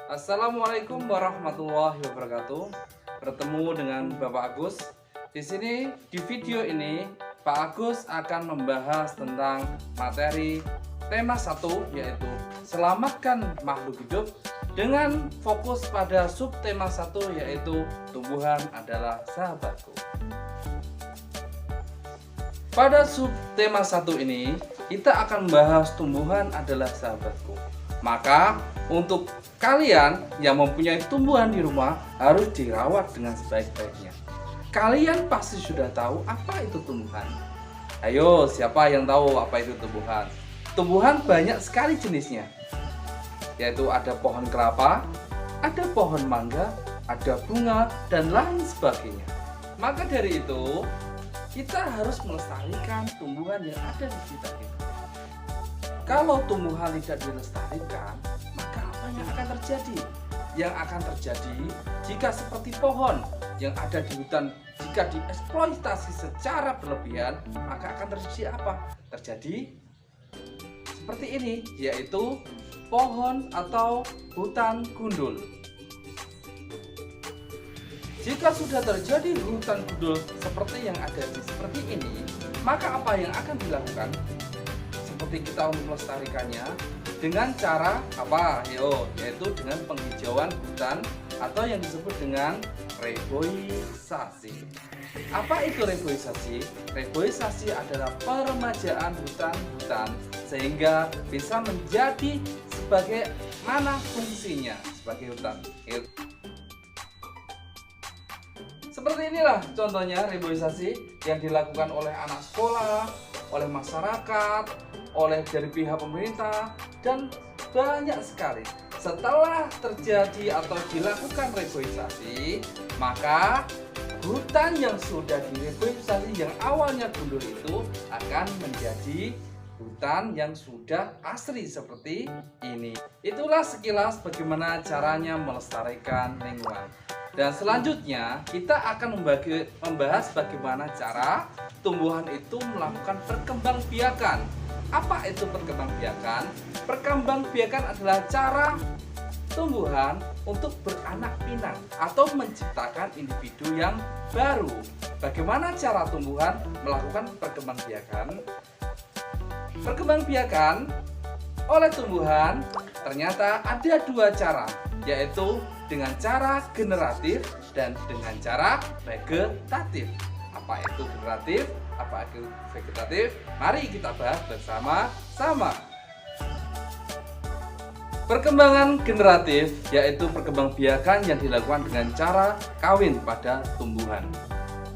Assalamualaikum warahmatullahi wabarakatuh. Bertemu dengan Bapak Agus. Di sini di video ini Pak Agus akan membahas tentang materi tema 1 yaitu selamatkan makhluk hidup dengan fokus pada subtema 1 yaitu tumbuhan adalah sahabatku. Pada subtema 1 ini kita akan membahas tumbuhan adalah sahabatku. Maka untuk kalian yang mempunyai tumbuhan di rumah harus dirawat dengan sebaik-baiknya. Kalian pasti sudah tahu apa itu tumbuhan. Ayo, siapa yang tahu apa itu tumbuhan? Tumbuhan banyak sekali jenisnya. Yaitu ada pohon kelapa, ada pohon mangga, ada bunga, dan lain sebagainya. Maka dari itu, kita harus melestarikan tumbuhan yang ada di sekitar kita. Kalau tumbuhan tidak dilestarikan, maka apa yang akan terjadi? Yang akan terjadi jika seperti pohon yang ada di hutan, jika dieksploitasi secara berlebihan, maka akan terjadi apa? Terjadi seperti ini, yaitu pohon atau hutan gundul. Jika sudah terjadi hutan gundul seperti yang ada seperti ini, maka apa yang akan dilakukan? Seperti kita untuk melestarikannya dengan cara apa? Yaitu dengan penghijauan hutan atau yang disebut dengan reboisasi. Apa itu reboisasi? Reboisasi adalah peremajaan hutan-hutan sehingga bisa menjadi sebagai mana fungsinya sebagai hutan. Seperti inilah contohnya reboisasi yang dilakukan oleh anak sekolah, oleh masyarakat, oleh dari pihak pemerintah, dan banyak sekali. Setelah terjadi atau dilakukan reboisasi, maka hutan yang sudah direboisasi yang awalnya gundul itu akan menjadi hutan yang sudah asri seperti ini. Itulah sekilas bagaimana caranya melestarikan lingkungan. Dan selanjutnya kita akan membahas bagaimana cara tumbuhan itu melakukan perkembangbiakan. Apa itu perkembangbiakan? Perkembangbiakan adalah cara tumbuhan untuk beranak pinak atau menciptakan individu yang baru. Bagaimana cara tumbuhan melakukan perkembangbiakan? Perkembangbiakan oleh tumbuhan ternyata ada dua cara, yaitu dengan cara generatif dan dengan cara vegetatif. Apa itu generatif? Apa itu vegetatif? Mari kita bahas bersama-sama. Perkembangan generatif yaitu perkembangbiakan yang dilakukan dengan cara kawin pada tumbuhan.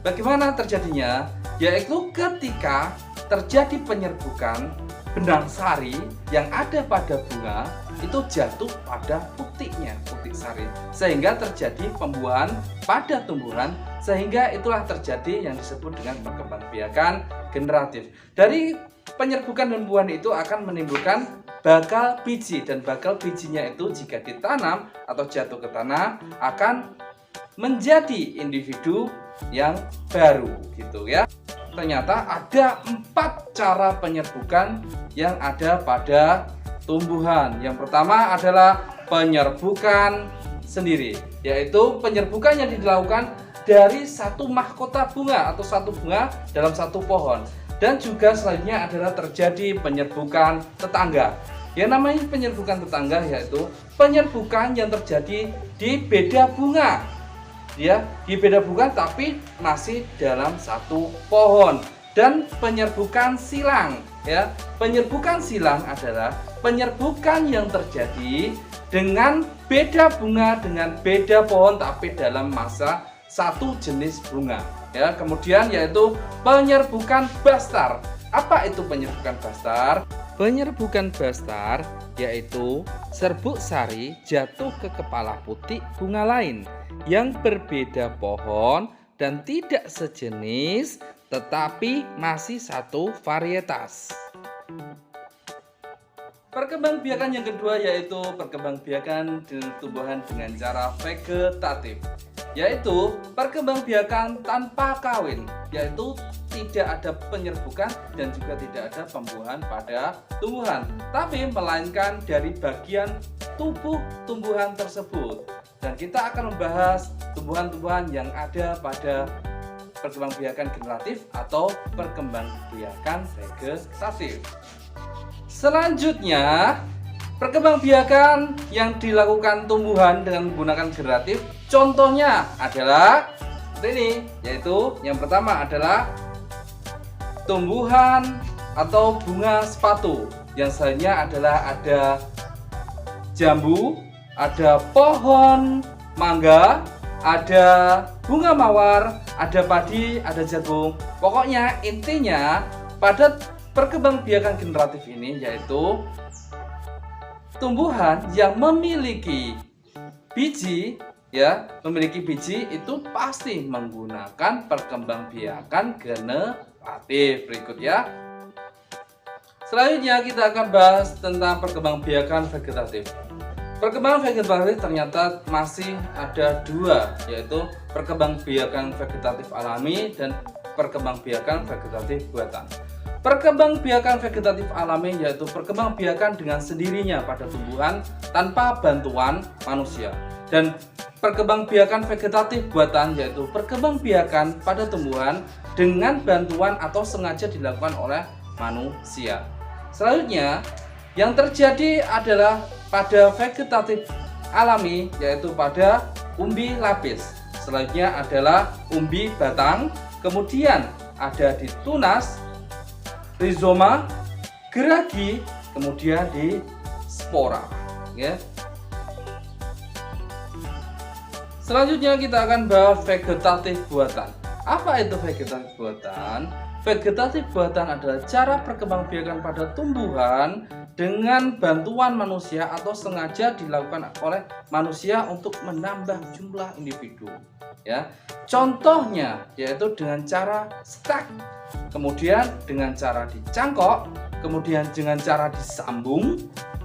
Bagaimana terjadinya? Yaitu ketika terjadi penyerbukan benang sari yang ada pada bunga itu jatuh pada putiknya, putik sari, sehingga terjadi pembuahan pada tumbuhan, sehingga itulah terjadi yang disebut dengan perkembangbiakan generatif. Dari penyerbukan dan pembuahan itu akan menimbulkan bakal biji, dan bakal bijinya itu jika ditanam atau jatuh ke tanah akan menjadi individu yang baru gitu ya. Ternyata ada 4 cara penyerbukan yang ada pada tumbuhan. Yang pertama adalah penyerbukan sendiri, yaitu penyerbukan yang dilakukan dari satu mahkota bunga atau satu bunga dalam satu pohon. Dan juga selanjutnya adalah terjadi penyerbukan tetangga. Yang namanya penyerbukan tetangga yaitu penyerbukan yang terjadi di beda bunga. Ya, di beda bunga tapi masih dalam satu pohon. Dan penyerbukan silang, ya. Penyerbukan silang adalah penyerbukan yang terjadi dengan beda bunga dengan beda pohon tapi dalam masa satu jenis bunga. Ya, kemudian yaitu penyerbukan bastar. Apa itu penyerbukan bastar? Penyerbukan bastar yaitu serbuk sari jatuh ke kepala putik bunga lain yang berbeda pohon dan tidak sejenis tetapi masih satu varietas. Perkembangbiakan yang kedua yaitu perkembangbiakan tumbuhan dengan cara vegetatif, yaitu perkembangbiakan tanpa kawin, yaitu tidak ada penyerbukan dan juga tidak ada pembuahan pada tumbuhan, tapi melainkan dari bagian tubuh tumbuhan tersebut. Dan kita akan membahas tumbuhan-tumbuhan yang ada pada perkembangbiakan generatif atau perkembangbiakan vegetatif. Selanjutnya, perkembangbiakan yang dilakukan tumbuhan dengan menggunakan generatif, contohnya adalah seperti ini, yaitu yang pertama adalah tumbuhan atau bunga sepatu. Yang selanjutnya adalah ada jambu, ada pohon mangga, ada bunga mawar, ada padi, ada jagung. Pokoknya intinya pada perkembangbiakan generatif ini yaitu tumbuhan yang memiliki biji, ya, memiliki biji itu pasti menggunakan perkembangbiakan generatif. Berikut ya. Selanjutnya kita akan bahas tentang perkembangbiakan vegetatif. Perkembangan vegetatif ternyata masih ada dua, yaitu perkembangbiakan vegetatif alami dan perkembangbiakan vegetatif buatan. Perkembangbiakan vegetatif alami yaitu perkembangbiakan dengan sendirinya pada tumbuhan tanpa bantuan manusia. Dan perkembangbiakan vegetatif buatan yaitu perkembangbiakan pada tumbuhan dengan bantuan atau sengaja dilakukan oleh manusia. Selanjutnya, yang terjadi adalah pada vegetatif alami yaitu pada umbi lapis. Selanjutnya adalah umbi batang, kemudian ada di tunas, rizoma, geragi, kemudian di spora, ya. Selanjutnya kita akan bahas vegetatif buatan. Apa itu vegetatif buatan? Vegetatif buatan adalah cara perkembangbiakan pada tumbuhan dengan bantuan manusia atau sengaja dilakukan oleh manusia untuk menambah jumlah individu. Ya, contohnya yaitu dengan cara stek, kemudian dengan cara dicangkok, kemudian dengan cara disambung,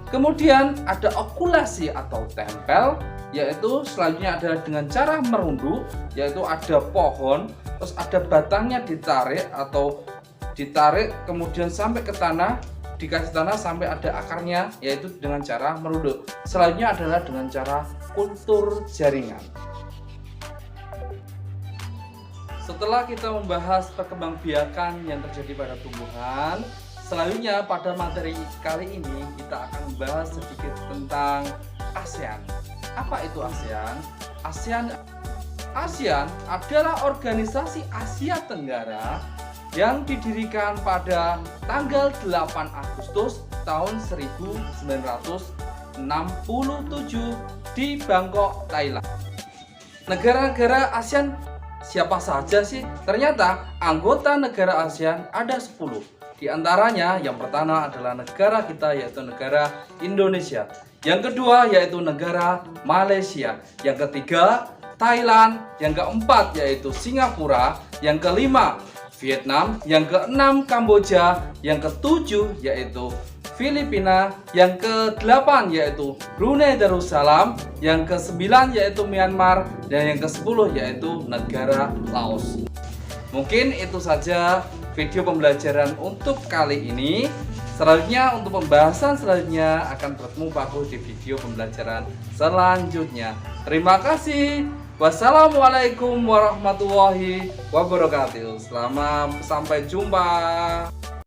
kemudian ada okulasi atau tempel, yaitu selanjutnya adalah dengan cara merunduk, yaitu ada pohon, terus ada batangnya ditarik atau ditarik kemudian sampai ke tanah, dikasih tanah sampai ada akarnya, yaitu dengan cara merunduk. Selanjutnya adalah dengan cara kultur jaringan. Setelah kita membahas perkembangbiakan yang terjadi pada tumbuhan, selanjutnya pada materi kali ini kita akan membahas sedikit tentang ASEAN. Apa itu ASEAN? ASEAN adalah organisasi Asia Tenggara yang didirikan pada tanggal 8 Agustus tahun 1967 di Bangkok, Thailand. Negara-negara ASEAN siapa saja sih? Ternyata anggota negara ASEAN ada 10. Di antaranya yang pertama adalah negara kita yaitu negara Indonesia. Yang kedua yaitu negara Malaysia. Yang ketiga Thailand. Yang keempat yaitu Singapura. Yang kelima Vietnam. Yang keenam Kamboja. Yang ketujuh yaitu Filipina. Yang kedelapan yaitu Brunei Darussalam. Yang kesembilan yaitu Myanmar. Dan yang kesepuluh yaitu negara Laos. Mungkin itu saja video pembelajaran untuk kali ini. Selanjutnya untuk pembahasan selanjutnya akan bertemu Pak Gus di video pembelajaran selanjutnya. Terima kasih. Wassalamualaikum warahmatullahi wabarakatuh. Selamat sampai jumpa.